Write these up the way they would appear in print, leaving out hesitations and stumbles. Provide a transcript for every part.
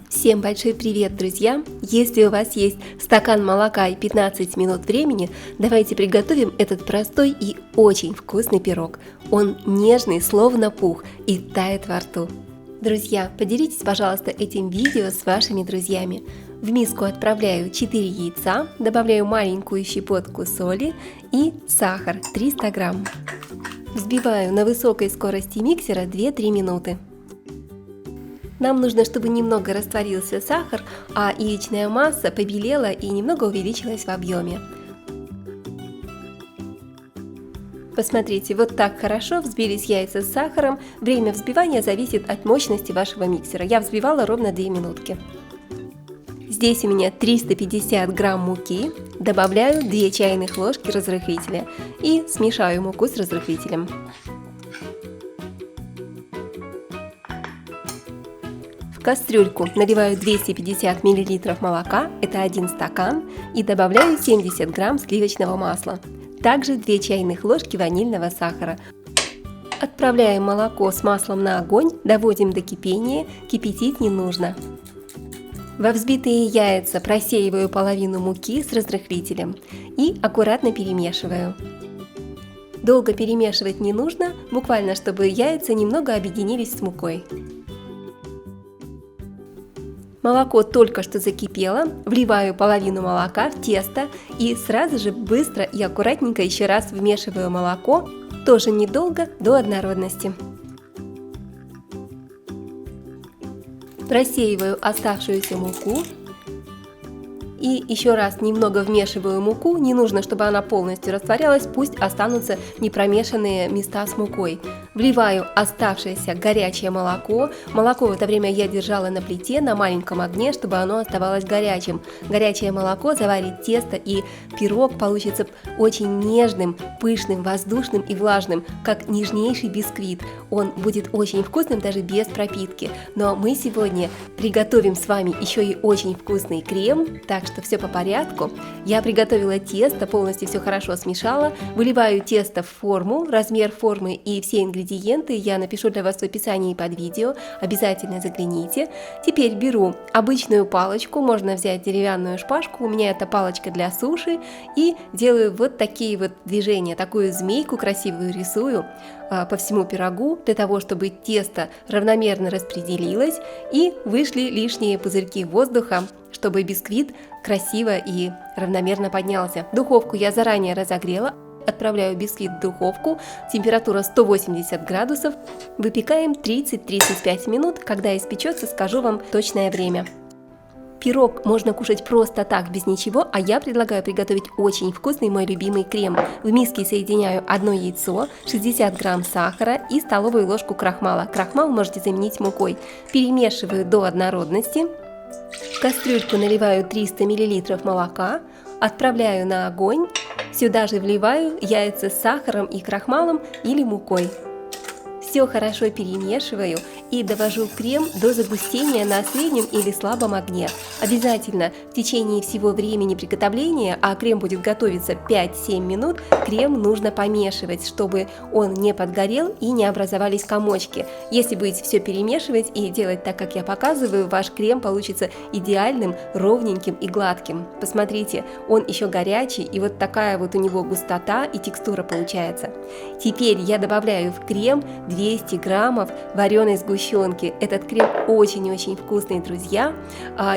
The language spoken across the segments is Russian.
Всем большой привет, друзья! Если у вас есть стакан молока и 15 минут времени, давайте приготовим этот простой и очень вкусный пирог. Он нежный, словно пух, и тает во рту. Друзья, поделитесь, пожалуйста, этим видео с вашими друзьями. В миску отправляю 4 яйца, добавляю маленькую щепотку соли и сахар 300 грамм. Взбиваю на высокой скорости миксера 2-3 минуты. Нам нужно, чтобы немного растворился сахар, а яичная масса побелела и немного увеличилась в объеме. Посмотрите, вот так хорошо взбились яйца с сахаром. Время взбивания зависит от мощности вашего миксера. Я взбивала ровно 2 минутки. Здесь у меня 350 грамм муки. Добавляю 2 чайных ложки разрыхлителя и смешаю муку с разрыхлителем. В кастрюльку наливаю 250 мл молока, это 1 стакан, и добавляю 70 грамм сливочного масла. Также 2 чайных ложки ванильного сахара. Отправляем молоко с маслом на огонь, доводим до кипения, кипятить не нужно. Во взбитые яйца просеиваю половину муки с разрыхлителем и аккуратно перемешиваю. Долго перемешивать не нужно, буквально чтобы яйца немного объединились с мукой. Молоко только что закипело, вливаю половину молока в тесто и сразу же быстро и аккуратненько еще раз вмешиваю молоко, тоже недолго, до однородности. Просеиваю оставшуюся муку и еще раз немного вмешиваю муку, не нужно, чтобы она полностью растворялась, пусть останутся непромешанные места с мукой. Вливаю оставшееся горячее молоко. Молоко в это время я держала на плите на маленьком огне, чтобы оно оставалось горячим. Горячее молоко заварит тесто, и пирог получится очень нежным, пышным, воздушным и влажным, как нежнейший бисквит. Он будет очень вкусным даже без пропитки. Но мы сегодня приготовим с вами еще и очень вкусный крем, так что все по порядку. Я приготовила тесто, полностью все хорошо смешала. Выливаю тесто в форму, размер формы и все ингредиенты я напишу для вас в описании под видео, обязательно загляните. Теперь беру обычную палочку, можно взять деревянную шпажку, у меня это палочка для суши, и делаю вот такие вот движения, такую змейку красивую рисую по всему пирогу, для того, чтобы тесто равномерно распределилось и вышли лишние пузырьки воздуха, чтобы бисквит красиво и равномерно поднялся. Духовку я заранее разогрела. Отправляю бисквит в духовку, температура 180 градусов, выпекаем 30-35 минут, когда испечется, скажу вам точное время. Пирог можно кушать просто так, без ничего, а я предлагаю приготовить очень вкусный мой любимый крем. В миске соединяю 1 яйцо, 60 грамм сахара и столовую ложку крахмала. Крахмал можете заменить мукой. Перемешиваю до однородности. В кастрюльку наливаю 300 мл молока, отправляю на огонь. Сюда же вливаю яйца с сахаром и крахмалом или мукой. Все хорошо перемешиваю и довожу крем до загустения на среднем или слабом огне. Обязательно в течение всего времени приготовления, а крем будет готовиться 5-7 минут, крем нужно помешивать, чтобы он не подгорел и не образовались комочки. Если будете все перемешивать и делать так, как я показываю, ваш крем получится идеальным, ровненьким и гладким. Посмотрите, он еще горячий, и вот такая вот у него густота и текстура получается. Теперь я добавляю в крем 200 граммов вареной сгущенки. Этот крем очень-очень вкусный, друзья.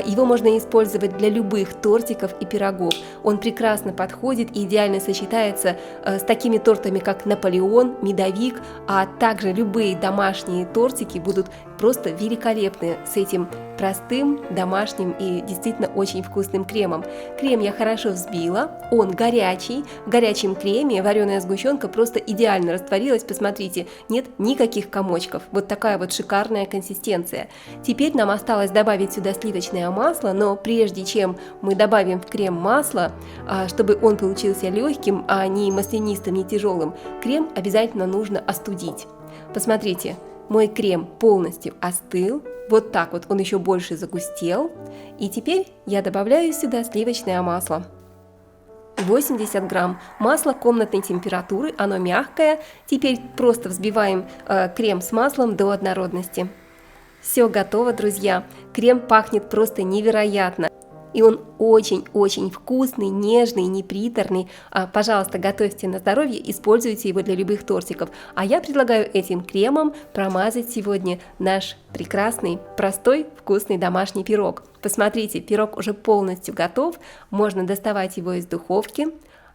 Его можно использовать для любых тортиков и пирогов. Он прекрасно подходит и идеально сочетается с такими тортами, как Наполеон, Медовик, а также любые домашние тортики будут просто великолепны с этим простым, домашним и действительно очень вкусным кремом. Крем я хорошо взбила, он горячий. В горячем креме вареная сгущенка просто идеально растворилась. Посмотрите, нет никаких комочков. Вот такая вот шикарная консистенция. Теперь нам осталось добавить сюда сливочное масло, но прежде чем мы добавим в крем масло, чтобы он получился легким, а не маслянистым, не тяжелым, крем обязательно нужно остудить. Посмотрите, мой крем полностью остыл. Вот так вот он еще больше загустел. И теперь я добавляю сюда сливочное масло. 80 грамм. Масло комнатной температуры, оно мягкое. Теперь просто взбиваем крем с маслом до однородности. Все готово, друзья. Крем пахнет просто невероятно. И он очень-очень вкусный, нежный, неприторный. Пожалуйста, готовьте на здоровье, используйте его для любых тортиков. А я предлагаю этим кремом промазать сегодня наш прекрасный, простой, вкусный домашний пирог. Посмотрите, пирог уже полностью готов, можно доставать его из духовки.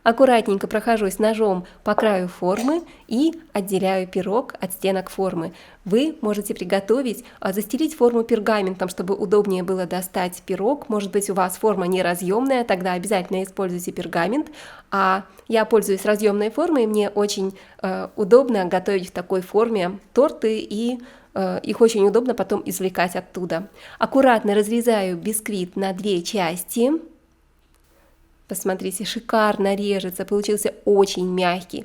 Аккуратненько прохожусь ножом по краю формы и отделяю пирог от стенок формы. Вы можете приготовить, застелить форму пергаментом, чтобы удобнее было достать пирог. Может быть, у вас форма неразъемная, тогда обязательно используйте пергамент. А я пользуюсь разъемной формой, мне очень удобно готовить в такой форме торты, и их очень удобно потом извлекать оттуда. Аккуратно разрезаю бисквит на две части. Посмотрите, шикарно режется, получился очень мягкий.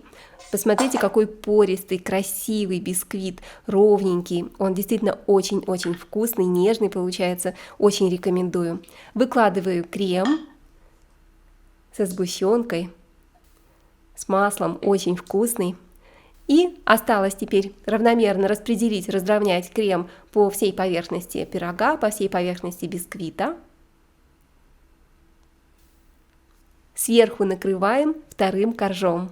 Посмотрите, какой пористый, красивый бисквит, ровненький. Он действительно очень-очень вкусный, нежный получается. Очень рекомендую. Выкладываю крем со сгущенкой, с маслом, очень вкусный. И осталось теперь равномерно распределить, разровнять крем по всей поверхности пирога, по всей поверхности бисквита. Сверху накрываем вторым коржом.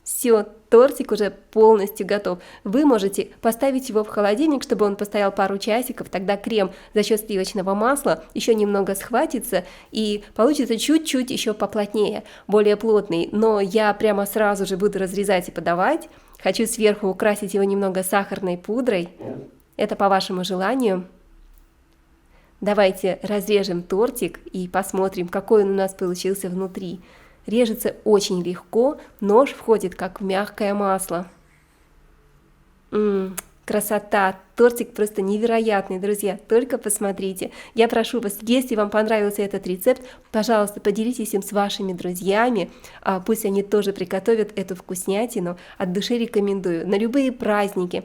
Все, тортик уже полностью готов. Вы можете поставить его в холодильник, чтобы он постоял пару часиков, тогда крем за счет сливочного масла еще немного схватится и получится чуть-чуть еще поплотнее, более плотный. Но я прямо сразу же буду разрезать и подавать. Хочу сверху украсить его немного сахарной пудрой. Это по вашему желанию. Давайте разрежем тортик и посмотрим, какой он у нас получился внутри. Режется очень легко, нож входит как в мягкое масло. Красота! Тортик просто невероятный, друзья, только посмотрите. Я прошу вас, если вам понравился этот рецепт, пожалуйста, поделитесь им с вашими друзьями, пусть они тоже приготовят эту вкуснятину. От души рекомендую на любые праздники.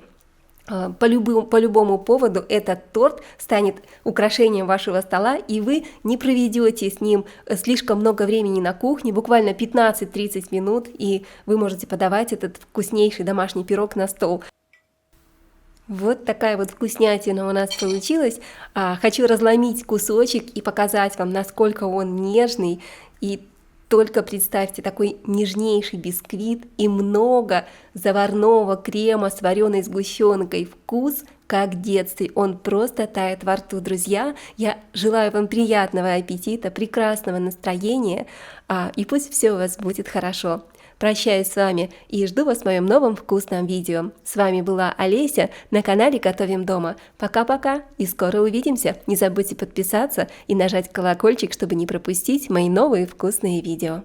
По любому поводу этот торт станет украшением вашего стола, и вы не проведете с ним слишком много времени на кухне, буквально 15-30 минут, и вы можете подавать этот вкуснейший домашний пирог на стол. Вот такая вот вкуснятина у нас получилась. Хочу разломить кусочек и показать вам, насколько он нежный. И только представьте, такой нежнейший бисквит и много заварного крема с вареной сгущенкой. Вкус как в детстве, он просто тает во рту, друзья. Я желаю вам приятного аппетита, прекрасного настроения, и пусть все у вас будет хорошо. Прощаюсь с вами и жду вас в моем новом вкусном видео. С вами была Олеся на канале Готовим дома. Пока-пока и скоро увидимся. Не забудьте подписаться и нажать колокольчик, чтобы не пропустить мои новые вкусные видео.